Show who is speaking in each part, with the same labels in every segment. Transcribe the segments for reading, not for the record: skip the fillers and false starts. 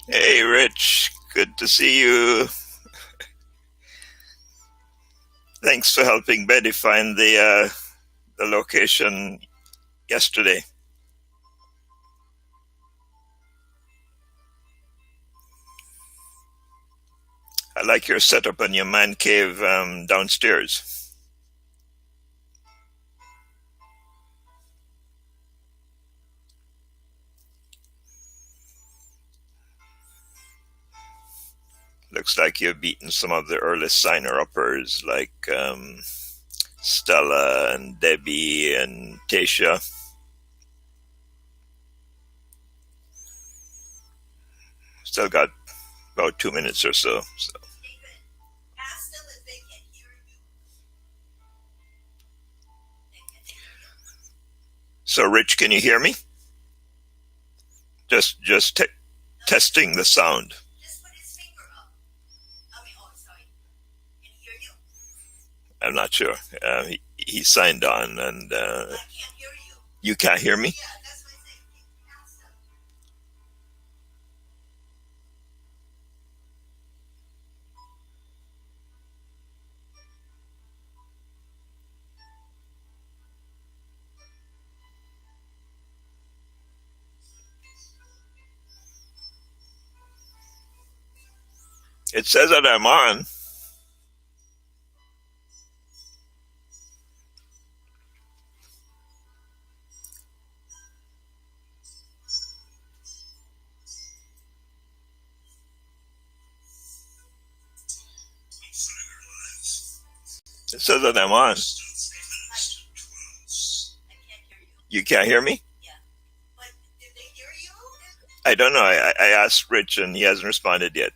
Speaker 1: Hey, Rich. Good to see you. Thanks for helping Betty find the location yesterday. I like your setup on your man cave downstairs. Looks like you've beaten some of the early signer-uppers like Stella and Debbie and Tasha. Still got about 2 minutes or so. So, Rich, can you hear me? Just testing the sound. I'm not sure. He signed on, and you can't hear me. It says that I'm on. It says that I'm on. You can't hear me? I don't know. I asked Rich and he hasn't responded yet.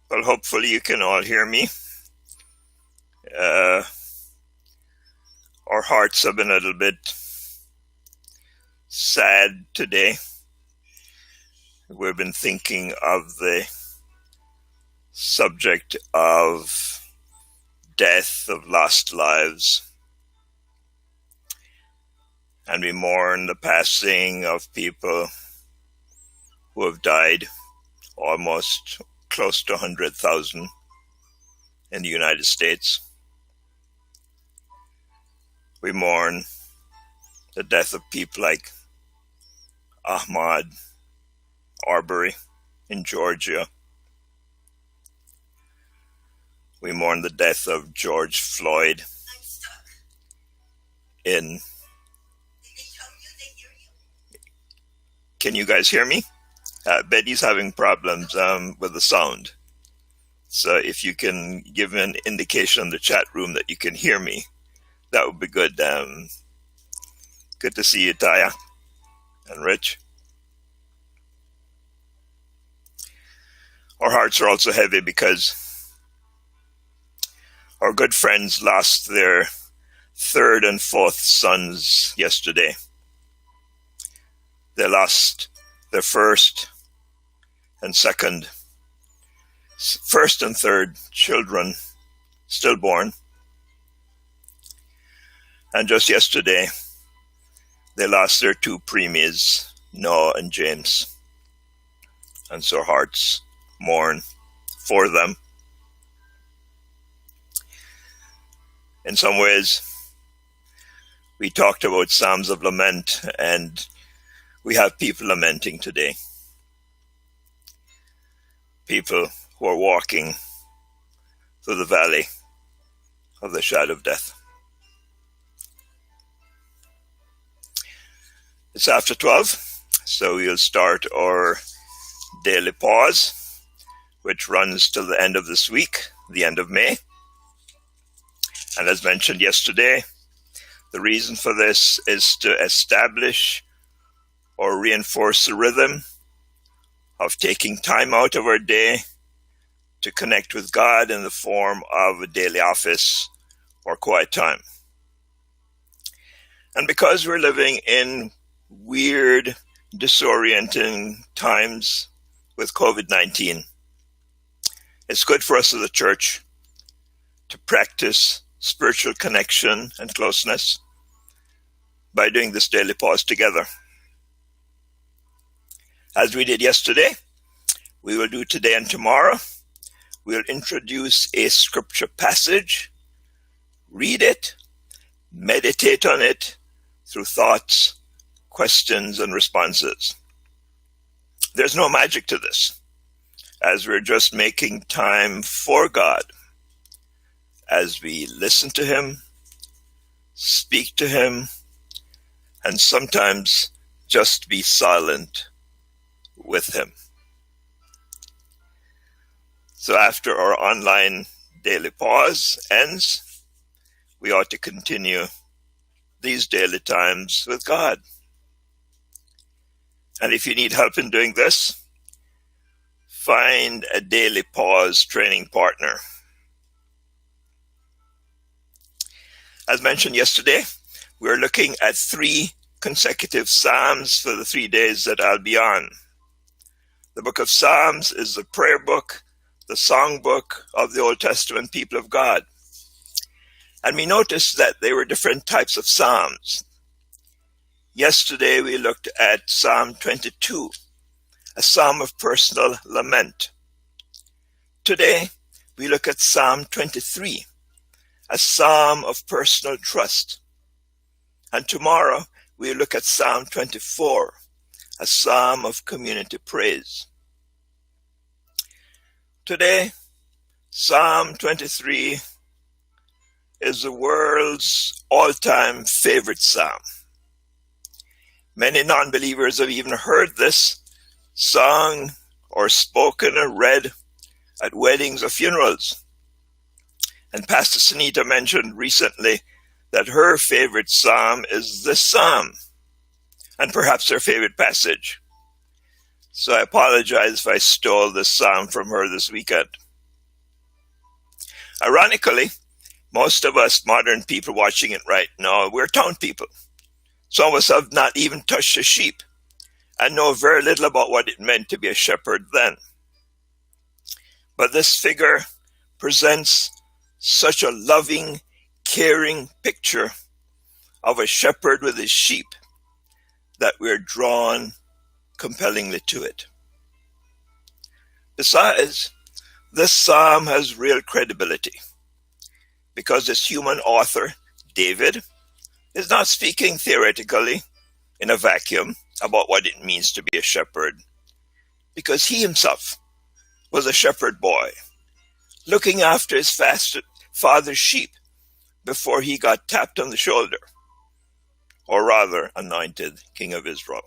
Speaker 1: Well, hopefully you can all hear me. Our hearts have been a little bit sad today. We've been thinking of the subject of death, of lost lives, and we mourn the passing of people who have died, almost close to 100,000 in the United States. We mourn the death of people like Ahmaud Arbery in Georgia. We mourn the death of George Floyd in... Can you guys hear me? Betty's having problems with the sound. So if you can give an indication in the chat room that you can hear me, that would be good. Good to see you, Taya and Rich. Our hearts are also heavy because our good friends lost their third and fourth sons yesterday. They lost their first and third children, stillborn. And just yesterday, they lost their two preemies, Noah and James. And so our hearts mourn for them. In some ways, we talked about Psalms of Lament, and we have people lamenting today. People who are walking through the valley of the shadow of death. It's after 12, so we'll start our daily pause, which runs till the end of this week, the end of May. And as mentioned yesterday, the reason for this is to establish or reinforce the rhythm of taking time out of our day to connect with God in the form of a daily office or quiet time. And because we're living in weird disorienting times with COVID-19, it's good for us as a church to practice spiritual connection and closeness by doing this daily pause together. As we did yesterday, we will do today and tomorrow. We'll introduce a scripture passage, read it, meditate on it through thoughts, questions, and responses. There's no magic to this, as we're just making time for God as we listen to Him, speak to Him, and sometimes just be silent with Him. So after our online daily pause ends, we ought to continue these daily times with God. And if you need help in doing this, find a daily pause training partner. As mentioned yesterday, we're looking at 3 consecutive Psalms for the 3 days that I'll be on. The book of Psalms is the prayer book, the song book of the Old Testament people of God. And we noticed that there were different types of Psalms. Yesterday we looked at Psalm 22, a psalm of personal lament. Today we look at Psalm 23, a psalm of personal trust. And tomorrow we look at Psalm 24, a psalm of community praise. Today, Psalm 23 is the world's all-time favorite psalm. Many non-believers have even heard this sung or spoken or read at weddings or funerals. And Pastor Sunita mentioned recently that her favorite psalm is this psalm, and perhaps her favorite passage. So I apologize if I stole this psalm from her this weekend. Ironically, most of us modern people watching it right now, we're town people. Some of us have not even touched a sheep and know very little about what it meant to be a shepherd then. But this figure presents such a loving, caring picture of a shepherd with his sheep that we're drawn compellingly to it. Besides, this psalm has real credibility because its human author, David, is not speaking theoretically in a vacuum about what it means to be a shepherd, because he himself was a shepherd boy, looking after his father's sheep before he got tapped on the shoulder, or rather anointed King of Israel.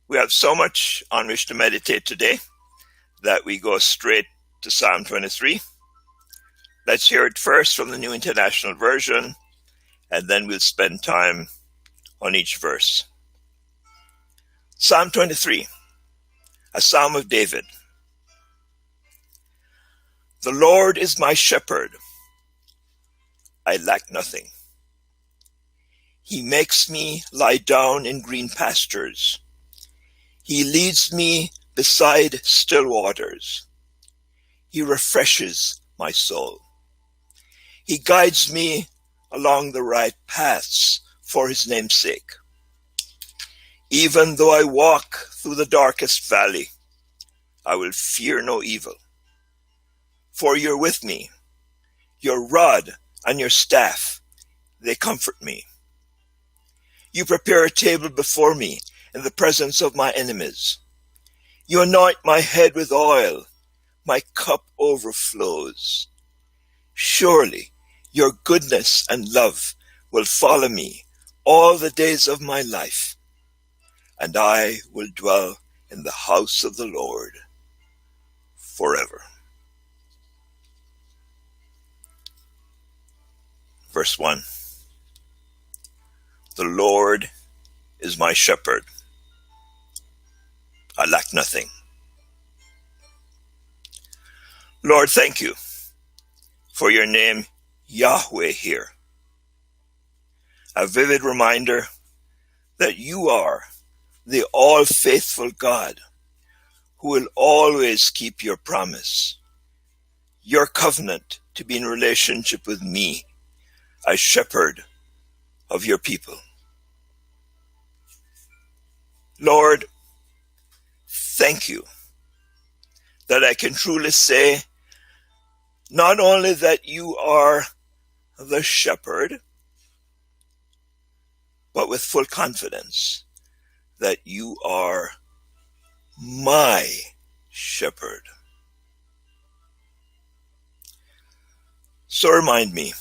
Speaker 1: We have so much on which to meditate today that we go straight to Psalm 23. Let's hear it first from the New International Version, and then we'll spend time on each verse. Psalm 23, a psalm of David. The Lord is my shepherd. I lack nothing. He makes me lie down in green pastures. He leads me beside still waters. He refreshes my soul. He guides me along the right paths for his name's sake. Even though I walk through the darkest valley, I will fear no evil. For you're with me. Your rod and your staff, they comfort me. You prepare a table before me in the presence of my enemies. You anoint my head with oil. My cup overflows. Surely your goodness and love will follow me all the days of my life, and I will dwell in the house of the Lord forever. Verse 1. The Lord is my shepherd. I lack nothing. Lord, thank you for your name, Yahweh, here. A vivid reminder that you are the all-faithful God who will always keep your promise, your covenant to be in relationship with me as shepherd of your people. Lord, thank you that I can truly say not only that you are the shepherd, but with full confidence that you are my shepherd. So remind me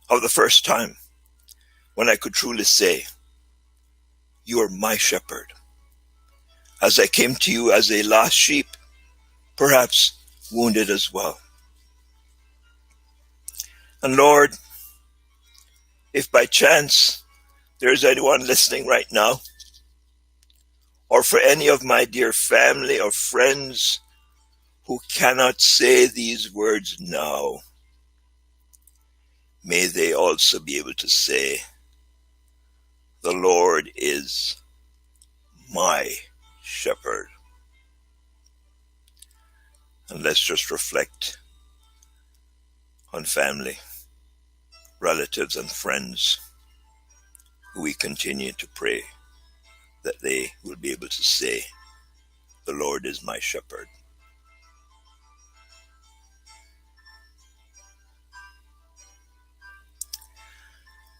Speaker 1: of the first time when I could truly say, you are my shepherd, as I came to you as a lost sheep, perhaps wounded as well. And Lord, if by chance there is anyone listening right now, or for any of my dear family or friends who cannot say these words now, may they also be able to say, the Lord is my shepherd. And let's just reflect on family, relatives, and friends who we continue to pray that they will be able to say, the Lord is my shepherd.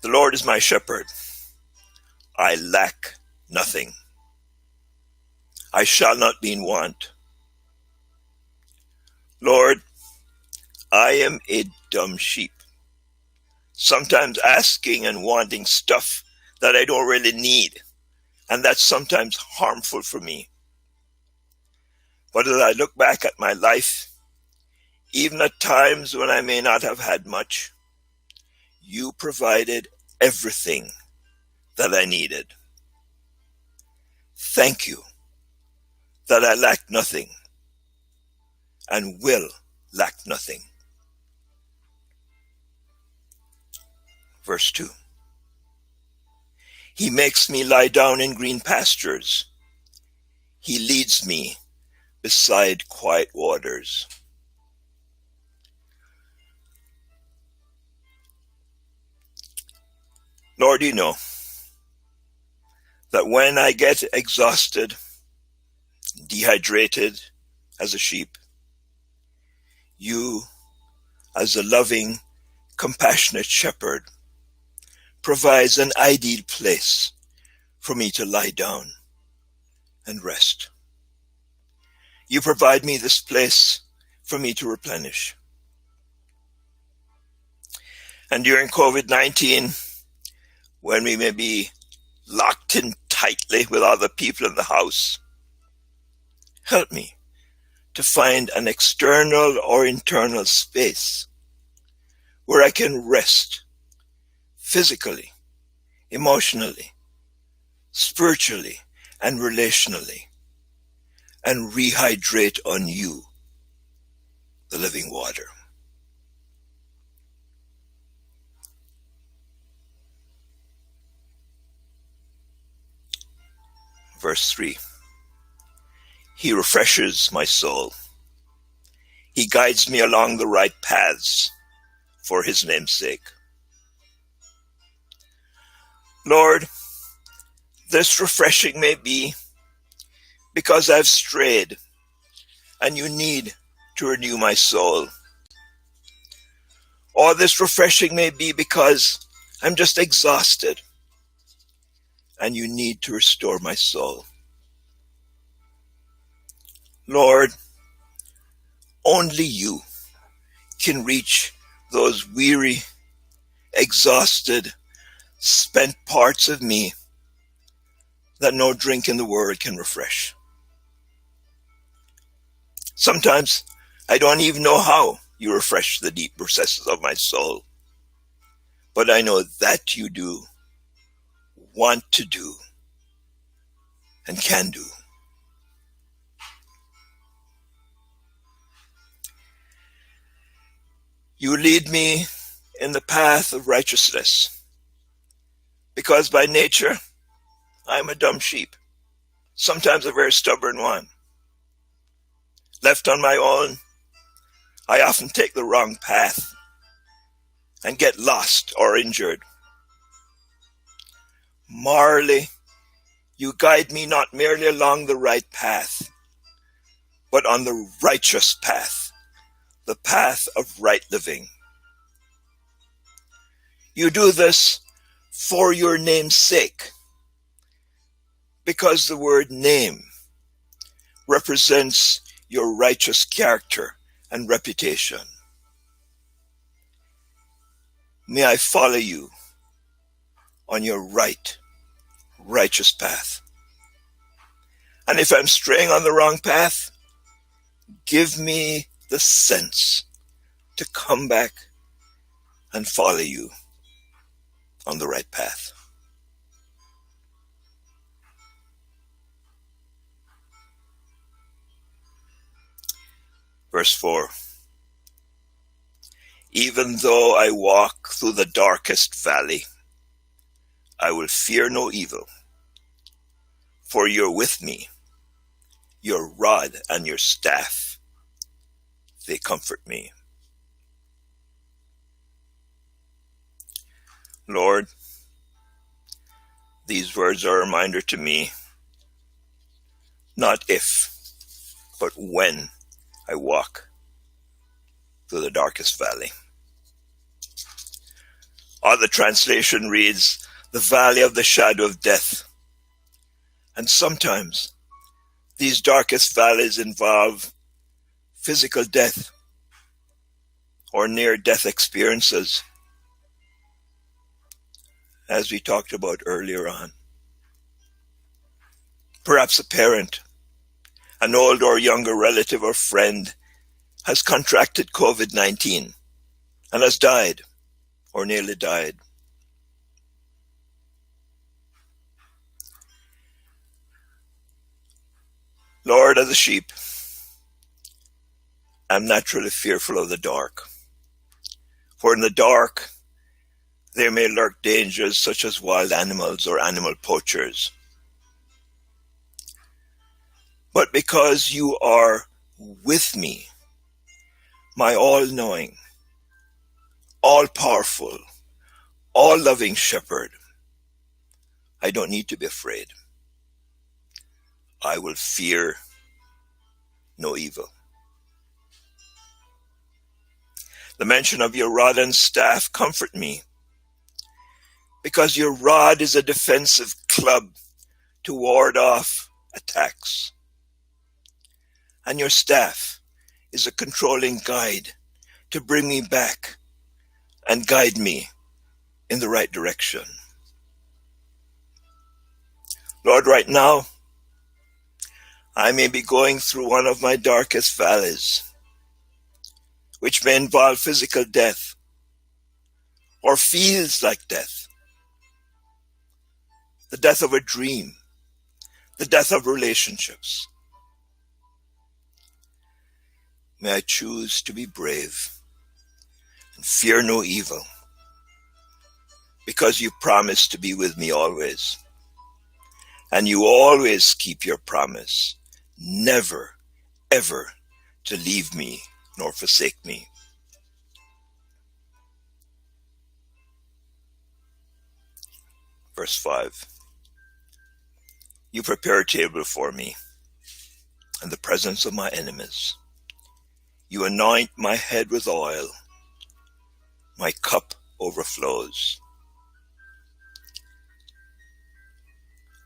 Speaker 1: The Lord is my shepherd. I lack nothing. I shall not be in want. Lord, I am a dumb sheep, sometimes asking and wanting stuff that I don't really need, and that's sometimes harmful for me. But as I look back at my life, even at times when I may not have had much, you provided everything that I needed. Thank you that I lack nothing and will lack nothing. Verse 2. He makes me lie down in green pastures. He leads me beside quiet waters. Lord, you know that when I get exhausted, dehydrated as a sheep, you, as a loving, compassionate shepherd, provides an ideal place for me to lie down and rest. You provide me this place for me to replenish. And during COVID-19, when we may be locked in tightly with other people in the house, help me to find an external or internal space where I can rest physically, emotionally, spiritually, and relationally, and rehydrate on you, the living water. Verse 3. He refreshes my soul. He guides me along the right paths for his name's sake. Lord, this refreshing may be because I've strayed and you need to renew my soul. Or this refreshing may be because I'm just exhausted and you need to restore my soul. Lord, only you can reach those weary, exhausted, spent parts of me that no drink in the world can refresh. Sometimes I don't even know how you refresh the deep recesses of my soul, but I know that you do, want to do, and can do. You lead me in the path of righteousness because by nature I'm a dumb sheep, sometimes a very stubborn one. Left on my own, I often take the wrong path and get lost or injured. Morally, you guide me not merely along the right path, but on the righteous path, the path of right living. You do this for your name's sake, because the word name represents your righteous character and reputation. May I follow you on your righteous path. And if I'm straying on the wrong path, give me the sense to come back and follow you on the right path. Verse 4. Even though I walk through the darkest valley, I will fear no evil, for you're with me. Your rod and your staff, they comfort me. Lord, these words are a reminder to me, not if, but when I walk through the darkest valley. Other translation reads, the valley of the shadow of death. And sometimes these darkest valleys involve physical death or near-death experiences, as we talked about earlier on. Perhaps a parent, an older or younger relative or friend has contracted COVID-19 and has died or nearly died. Lord, as a sheep, I'm naturally fearful of the dark. For in the dark, there may lurk dangers such as wild animals or animal poachers. But because you are with me, my all-knowing, all-powerful, all-loving shepherd, I don't need to be afraid. I will fear no evil. The mention of your rod and staff comfort me, because your rod is a defensive club to ward off attacks, and your staff is a controlling guide to bring me back and guide me in the right direction. Lord, right now, I may be going through one of my darkest valleys, which may involve physical death or feels like death. The death of a dream, the death of relationships. May I choose to be brave and fear no evil, because you promised to be with me always. And you always keep your promise, never, ever to leave me nor forsake me. Verse 5. You prepare a table for me in the presence of my enemies. You anoint my head with oil. My cup overflows.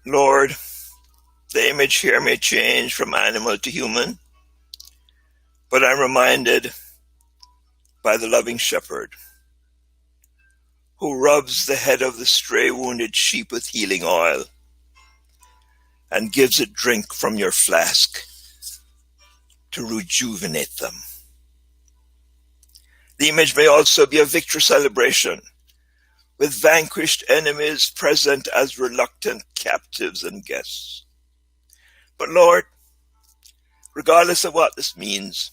Speaker 1: Lord, the image here may change from animal to human, but I'm reminded by the loving shepherd who rubs the head of the stray wounded sheep with healing oil and gives it drink from your flask to rejuvenate them. The image may also be a victory celebration, with vanquished enemies present as reluctant captives and guests. But Lord, regardless of what this means,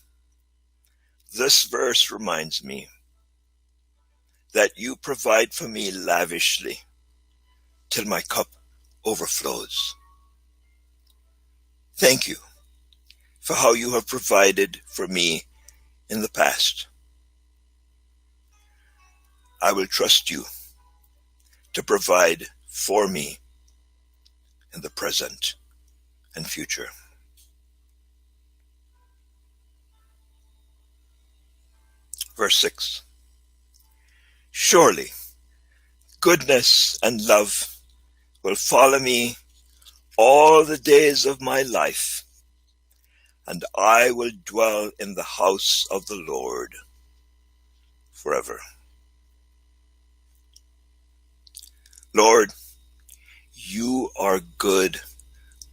Speaker 1: this verse reminds me that you provide for me lavishly till my cup overflows. Thank you for how you have provided for me in the past. I will trust you to provide for me in the present and future. Verse 6. Surely goodness and love will follow me all the days of my life, and I will dwell in the house of the Lord forever. Lord, you are good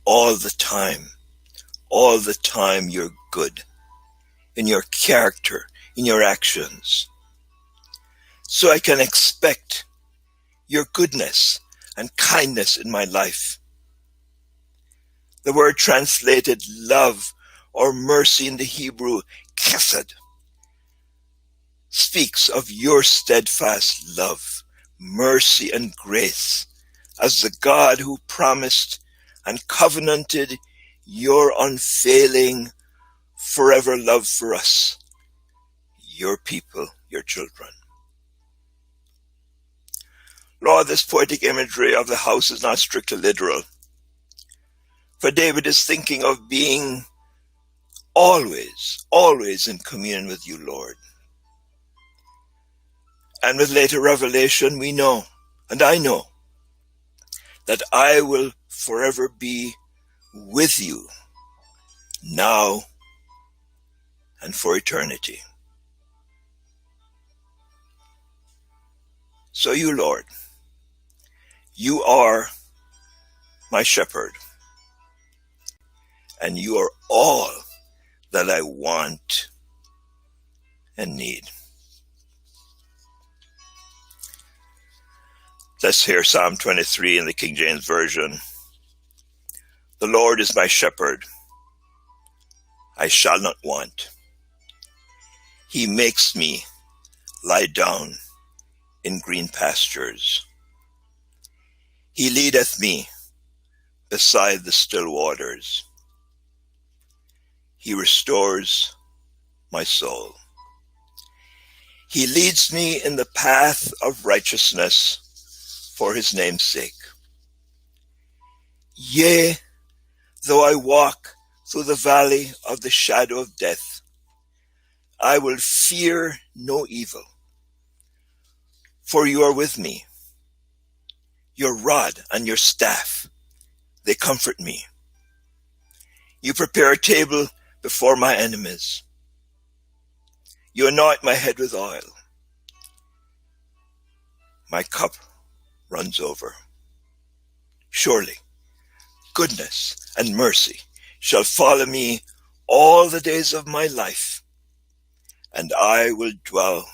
Speaker 1: all the time. All the time you're good in your character, in your actions. So I can expect your goodness and kindness in my life. The word translated love or mercy in the Hebrew, chesed, speaks of your steadfast love, mercy, and grace as the God who promised and covenanted your unfailing, forever love for us, your people, your children. Lord, this poetic imagery of the house is not strictly literal, for David is thinking of being always in communion with you, Lord. And with later revelation, we know, and I know, that I will forever be with you now and for eternity. So you, Lord, you are my shepherd, and you are all that I want and need. Let's hear Psalm 23 in the King James Version. The Lord is my shepherd, I shall not want. He makes me lie down in green pastures. He leadeth me beside the still waters. He restores my soul. He leads me in the path of righteousness for his name's sake. Yea, though I walk through the valley of the shadow of death, I will fear no evil, for you are with me. Your rod and your staff, they comfort me. You prepare a table before my enemies. You anoint my head with oil. My cup runs over. Surely goodness and mercy shall follow me all the days of my life, and I will dwell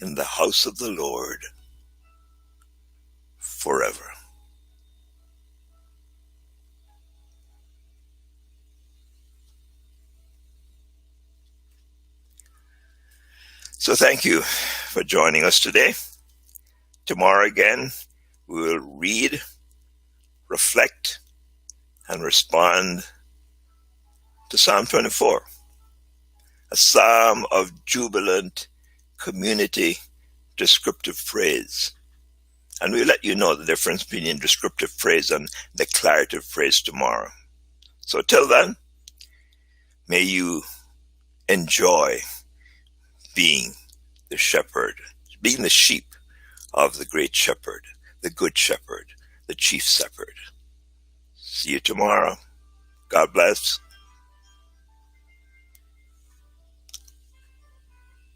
Speaker 1: in the house of the Lord forever. So thank you for joining us today. Tomorrow again, we will read, reflect, and respond to Psalm 24, a psalm of jubilant community descriptive praise. And we'll let you know the difference between descriptive praise and declarative praise tomorrow. So till then, may you enjoy being the shepherd, being the sheep of the great shepherd, the good shepherd, the chief shepherd. See you tomorrow. God bless.